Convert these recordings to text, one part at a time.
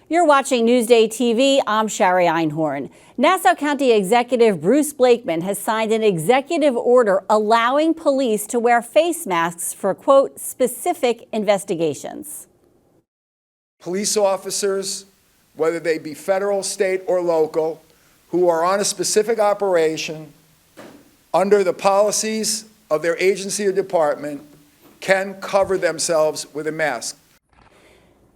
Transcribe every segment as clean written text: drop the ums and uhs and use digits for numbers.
You're watching Newsday TV. I'm Shari Einhorn. Nassau County Executive Bruce Blakeman has signed an executive order allowing police to wear face masks for, quote, specific investigations. Police officers, whether they be federal, state, or local, who are on a specific operation under the policies of their agency or department, can cover themselves with a mask.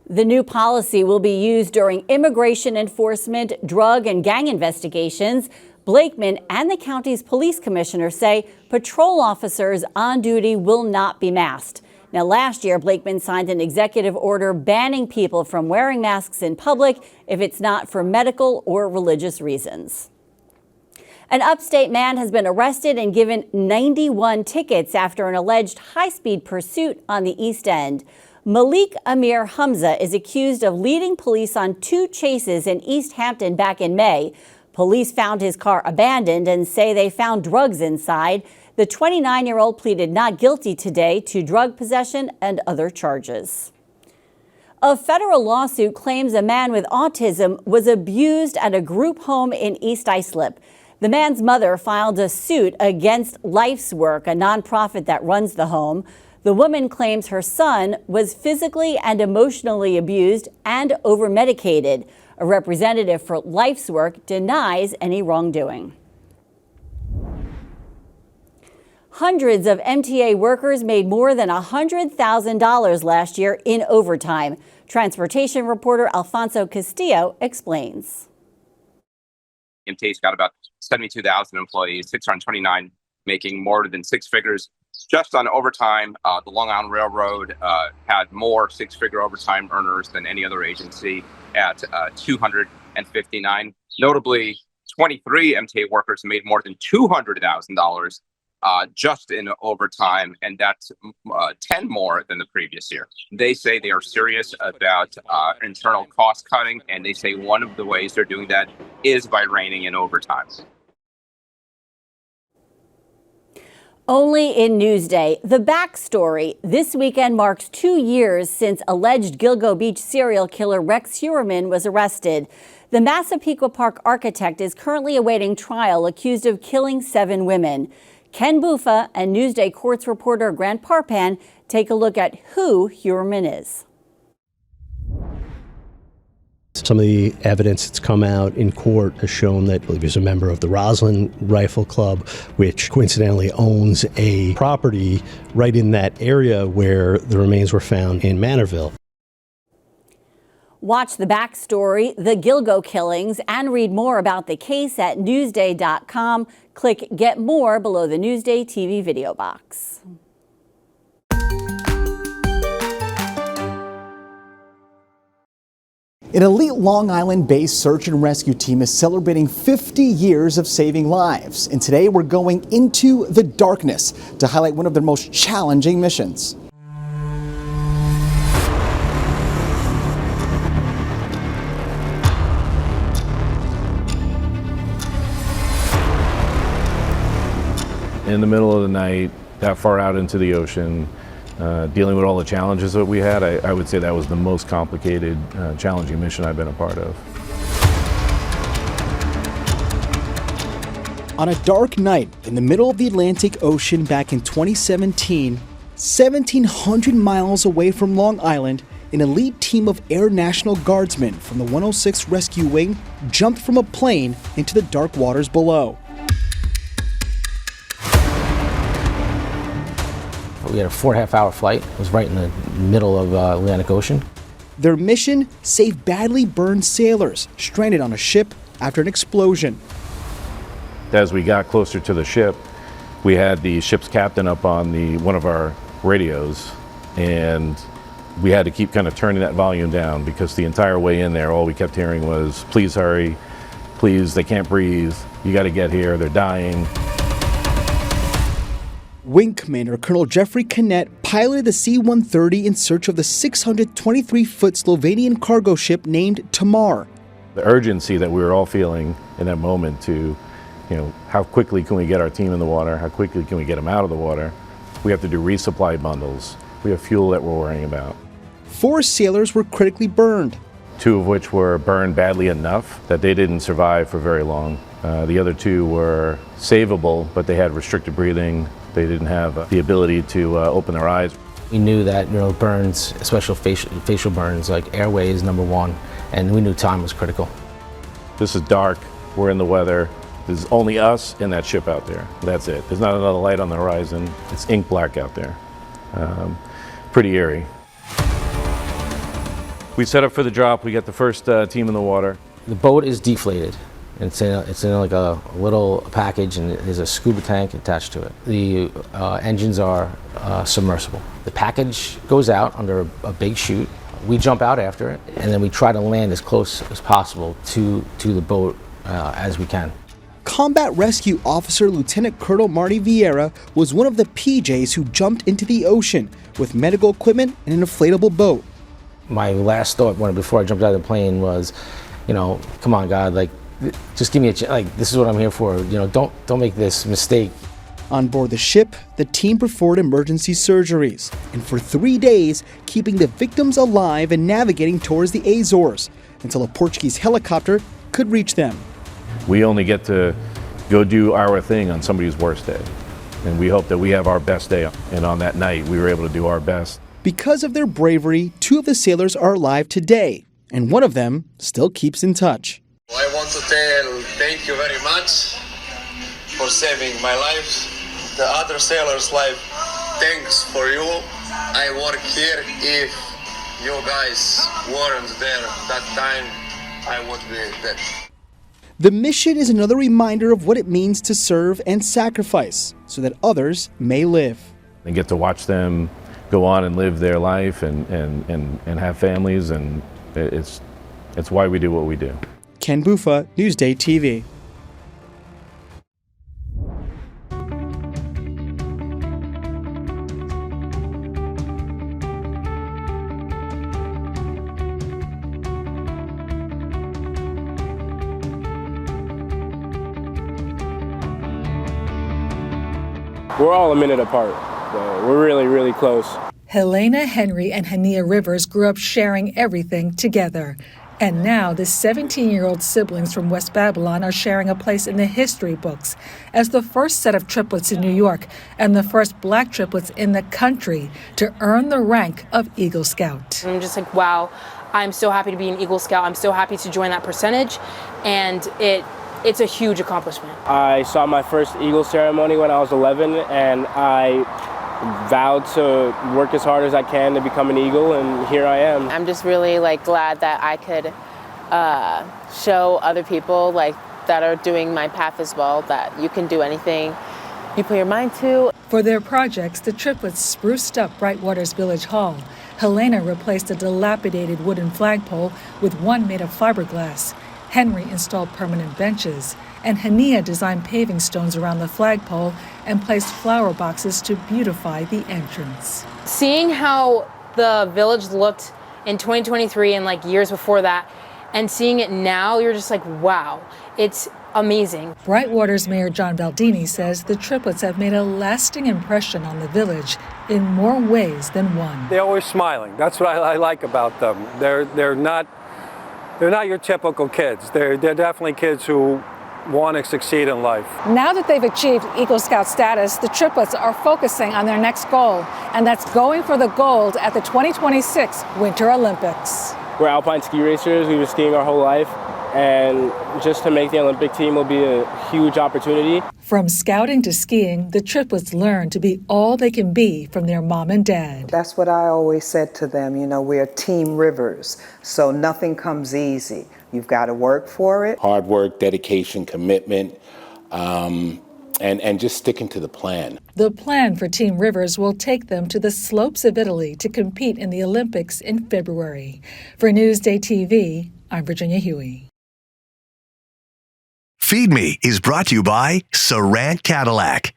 The new policy will be used during immigration enforcement, drug and gang investigations. Blakeman and the county's police commissioner say patrol officers on duty will not be masked. Now, last year, Blakeman signed an executive order banning people from wearing masks in public if it's not for medical or religious reasons. An upstate man has been arrested and given 91 tickets after an alleged high-speed pursuit on the East End. Malik Amir Hamza is accused of leading police on 2 chases in East Hampton back in May. Police found his car abandoned and say they found drugs inside. The 29-year-old pleaded not guilty today to drug possession and other charges. A federal lawsuit claims a man with autism was abused at a group home in East Islip. The man's mother filed a suit against Life's Work, a nonprofit that runs the home. The woman claims her son was physically and emotionally abused and overmedicated. A representative for Life's Work denies any wrongdoing. Hundreds of MTA workers made more than $100,000 last year in overtime. Transportation reporter Alfonso Castillo explains. MTA's got about 72,000 employees, 629 making more than 6 figures just on overtime. The Long Island Railroad had more 6-figure overtime earners than any other agency at 259. Notably, 23 MTA workers made more than $200,000 just in overtime, and that's 10 more than the previous year. They say they are serious about internal cost cutting, and they say one of the ways they're doing that is by reining in overtime. Only in Newsday. The backstory. This weekend marks 2 years since alleged Gilgo Beach serial killer Rex Heuermann was arrested. The Massapequa Park architect is currently awaiting trial, accused of killing 7 women. Ken Buffa and Newsday courts reporter Grant Parpan take a look at who Heuermann is. Some of the evidence that's come out in court has shown that he was a member of the Roslyn Rifle Club, which coincidentally owns a property right in that area where the remains were found in Manorville. Watch the backstory, the Gilgo killings, and read more about the case at newsday.com. Click Get More below the Newsday TV video box. An elite Long Island-based search and rescue team is celebrating 50 years of saving lives. And today we're going into the darkness to highlight one of their most challenging missions. In the middle of the night, that far out into the ocean, dealing with all the challenges that we had, I would say that was the most complicated, challenging mission I've been a part of. On a dark night in the middle of the Atlantic Ocean back in 2017, 1,700 miles away from Long Island, an elite team of Air National Guardsmen from the 106 Rescue Wing jumped from a plane into the dark waters below. We had a 4.5-hour flight. It was right in the middle of Atlantic Ocean. Their mission: save badly burned sailors stranded on a ship after an explosion. As we got closer to the ship, we had the ship's captain up on one of our radios, and we had to keep kind of turning that volume down because the entire way in there, all we kept hearing was, "Please hurry, please, they can't breathe, you got to get here, they're dying." Wing Commander Colonel Jeffrey Canet piloted the C-130 in search of the 623-foot Slovenian cargo ship named Tamar. The urgency that we were all feeling in that moment to, how quickly can we get our team in the water? How quickly can we get them out of the water? We have to do resupply bundles. We have fuel that we're worrying about. 4 sailors were critically burned. 2 of which were burned badly enough that they didn't survive for very long. The other 2 were savable, but they had restricted breathing. They didn't have the ability to open their eyes. We knew that, burns, especially facial burns, like airway is number 1, and we knew time was critical. This is dark, we're in the weather. There's only us and that ship out there. That's it. There's not another light on the horizon. It's ink black out there. Pretty eerie. We set up for the drop. We got the first team in the water. The boat is deflated. It's in like a little package, and there's a scuba tank attached to it. The engines are submersible. The package goes out under a big chute. We jump out after it, and then we try to land as close as possible to the boat as we can. Combat Rescue Officer Lieutenant Colonel Marty Vieira was one of the PJs who jumped into the ocean with medical equipment and an inflatable boat. My last thought before I jumped out of the plane was, come on, God, like, just give me a chance. Like, this is what I'm here for. Don't make this mistake. On board the ship, the team performed emergency surgeries, and for 3 days, keeping the victims alive and navigating towards the Azores until a Portuguese helicopter could reach them. We only get to go do our thing on somebody's worst day, and we hope that we have our best day. And on that night, we were able to do our best. Because of their bravery, 2 of the sailors are alive today, and one of them still keeps in touch. I want to tell thank you very much for saving my life. The other sailors' life, thanks for you. I work here. If you guys weren't there that time, I would be dead. The mission is another reminder of what it means to serve and sacrifice so that others may live. And get to watch them go on and live their life and have families, and it's why we do what we do. Ken Buffa, Newsday TV. We're all a minute apart. We're really, really close. Helena, Henry, and Hania Rivers grew up sharing everything together. And now the 17-year-old siblings from West Babylon are sharing a place in the history books as the first set of triplets in New York and the first Black triplets in the country to earn the rank of Eagle Scout. I'm just like, wow, I'm so happy to be an Eagle Scout. I'm so happy to join that percentage, and it's a huge accomplishment. I saw my first Eagle ceremony when I was 11, and I vowed to work as hard as I can to become an Eagle, and here I am. I'm just really glad that I could show other people that are doing my path as well that you can do anything you put your mind to. For their projects, the triplets spruced up Brightwater's Village Hall. Helena replaced a dilapidated wooden flagpole with one made of fiberglass. Henry installed permanent benches, and Hania designed paving stones around the flagpole and placed flower boxes to beautify the entrance. Seeing how the village looked in 2023 and years before that, and seeing it now, you're just like, wow, it's amazing. Brightwater's Mayor John Baldini says the triplets have made a lasting impression on the village in more ways than one. They're always smiling. That's what I like about them. They're not your typical kids. They're definitely kids who want to succeed in life. Now that they've achieved Eagle Scout status, the triplets are focusing on their next goal, and that's going for the gold at the 2026 Winter Olympics. We're alpine ski racers. We've been skiing our whole life, and just to make the Olympic team will be a huge opportunity. From scouting to skiing, the triplets learn to be all they can be from their mom and dad. That's what I always said to them, we're Team Rivers, so nothing comes easy. You've got to work for it. Hard work, dedication, commitment, and just sticking to the plan. The plan for Team Rivers will take them to the slopes of Italy to compete in the Olympics in February. For Newsday TV, I'm Virginia Huey. Feed Me is brought to you by Sarant Cadillac.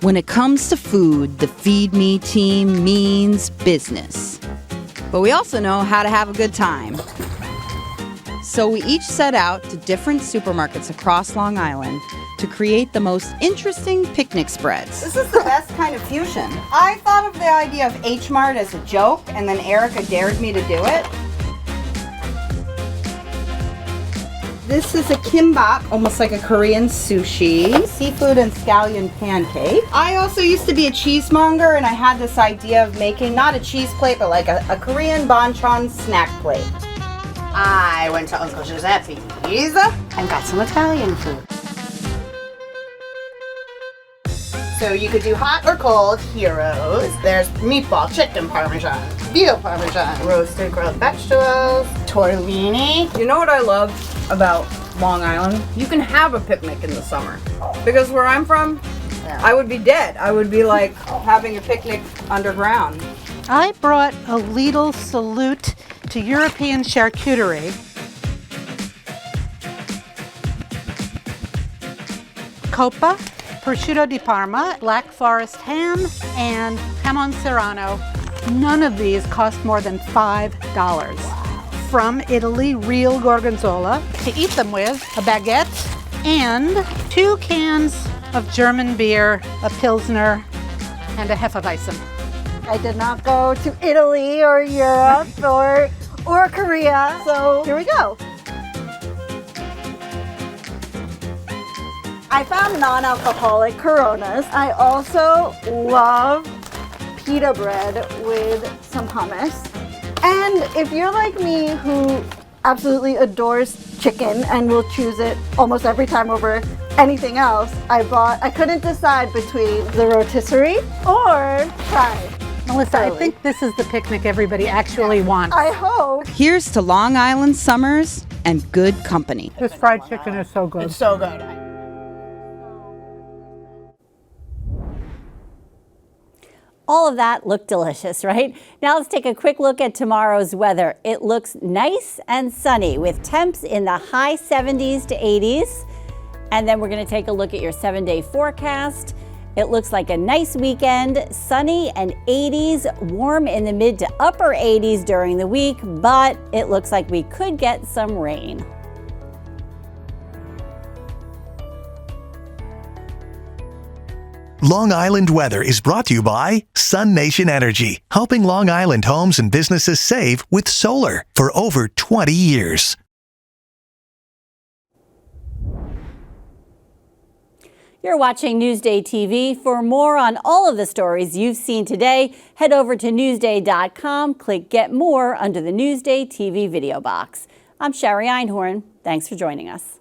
When it comes to food, the Feed Me team means business. But we also know how to have a good time. So we each set out to different supermarkets across Long Island to create the most interesting picnic spreads. This is the best kind of fusion. I thought of the idea of H-Mart as a joke, and then Erica dared me to do it. This is a kimbap, almost like a Korean sushi, seafood and scallion pancake. I also used to be a cheesemonger, and I had this idea of making not a cheese plate, but like a Korean banchan snack plate. I went to Uncle Giuseppe's and got some Italian food. So you could do hot or cold heroes. There's meatball, chicken parmesan, veal parmesan, roasted grilled vegetables, tortellini. You know what I love about Long Island? You can have a picnic in the summer. Because where I'm from, I would be dead. I would be like having a picnic underground. I brought a Lidl salute to European charcuterie. Coppa, prosciutto di Parma, Black Forest ham, and jamon serrano. None of these cost more than $5. From Italy, real gorgonzola. To eat them with, a baguette and 2 cans of German beer, a Pilsner, and a Hefeweizen. I did not go to Italy or Europe or Korea, so here we go. I found non-alcoholic Coronas. I also love pita bread with some hummus. And if you're like me who absolutely adores chicken and will choose it almost every time over anything else, I couldn't decide between the rotisserie or fried. Melissa, I think this is the picnic everybody actually wants. I hope. Here's to Long Island summers and good company. This fried chicken is so good. It's so good. All of that looked delicious, right? Now let's take a quick look at tomorrow's weather. It looks nice and sunny with temps in the high 70s to 80s. And then we're going to take a look at your 7-day forecast. It looks like a nice weekend, sunny and 80s, warm in the mid to upper 80s during the week, but it looks like we could get some rain. Long Island weather is brought to you by Sun Nation Energy, helping Long Island homes and businesses save with solar for over 20 years. You're watching Newsday TV. For more on all of the stories you've seen today, head over to newsday.com, click Get More under the Newsday TV video box. I'm Shari Einhorn. Thanks for joining us.